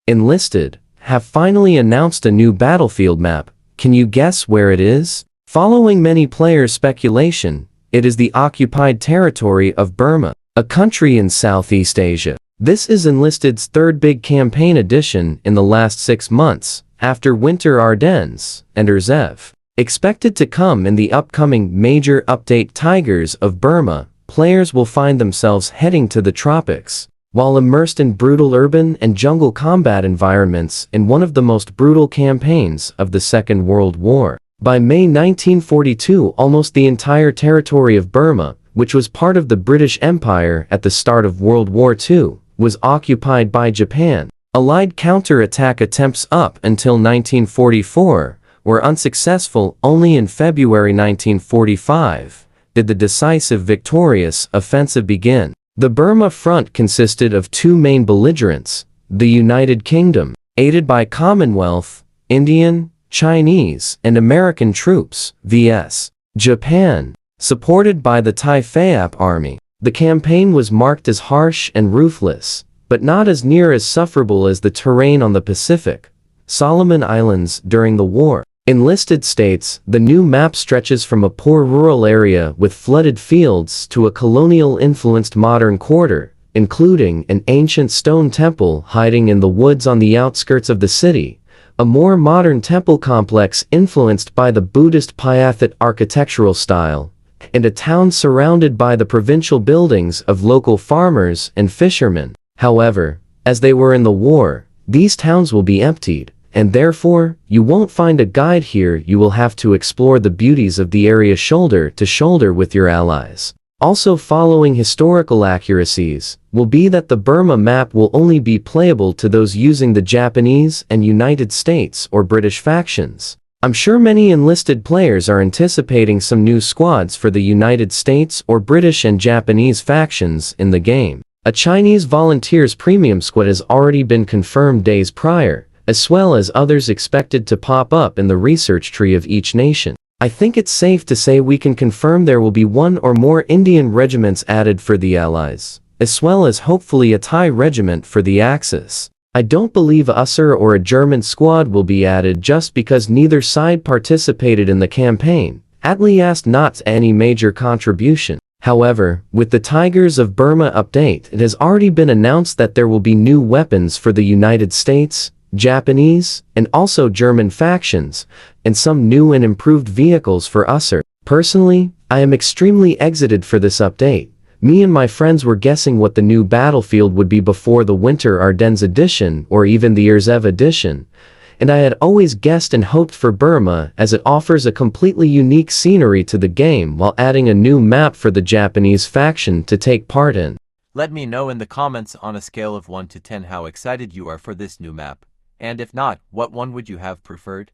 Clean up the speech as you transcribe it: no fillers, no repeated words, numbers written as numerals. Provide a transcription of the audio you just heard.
Enlisted, have finally announced a new battlefield map. Can you guess where it is? Following many players' speculation, it is the occupied territory of Burma, a country in Southeast Asia. This is Enlisted's third big campaign edition in the last 6 months, after Winter Ardennes and Urzev. Expected to come in the upcoming major update Tigers of Burma, players will find themselves heading to the tropics, while immersed in brutal urban and jungle combat environments in one of the most brutal campaigns of the Second World War. By May 1942, almost the entire territory of Burma, which was part of the British Empire at the start of World War II, was occupied by Japan. Allied counter-attack attempts up until 1944 were unsuccessful. Only in February 1945 did the decisive victorious offensive begin. The Burma front consisted of two main belligerents: the United Kingdom, aided by Commonwealth, Indian, Chinese, and American troops, vs. Japan, supported by the Thai Phaip Army. The campaign was marked as harsh and ruthless, but not as near as sufferable as the terrain on the Pacific, Solomon Islands during the war. Enlisted states, the new map stretches from a poor rural area with flooded fields to a colonial-influenced modern quarter, including an ancient stone temple hiding in the woods on the outskirts of the city, a more modern temple complex influenced by the Buddhist Pyathat architectural style, and a town surrounded by the provincial buildings of local farmers and fishermen. However, as they were in the war, these towns will be emptied, and therefore, you won't find a guide here. You will have to explore the beauties of the area shoulder to shoulder with your allies. Also following historical accuracies will be that the Burma map will only be playable to those using the Japanese and United States or British factions. I'm sure many enlisted players are anticipating some new squads for the United States or British and Japanese factions in the game. A Chinese Volunteers Premium squad has already been confirmed days prior, as well as others expected to pop up in the research tree of each nation. I think it's safe to say we can confirm there will be one or more Indian regiments added for the Allies, as well as hopefully a Thai regiment for the Axis. I don't believe a Hussar or a German squad will be added just because neither side participated in the campaign, at least not any major contribution. However, with the Tigers of Burma update, it has already been announced that there will be new weapons for the United States, Japanese, and also German factions, and some new and improved vehicles for Hussar. Personally, I am extremely excited for this update. Me and my friends were guessing what the new battlefield would be before the Winter Ardennes edition or even the Urzev edition, and I had always guessed and hoped for Burma as it offers a completely unique scenery to the game while adding a new map for the Japanese faction to take part in. Let me know in the comments on a scale of 1 to 10 how excited you are for this new map, and if not, what one would you have preferred?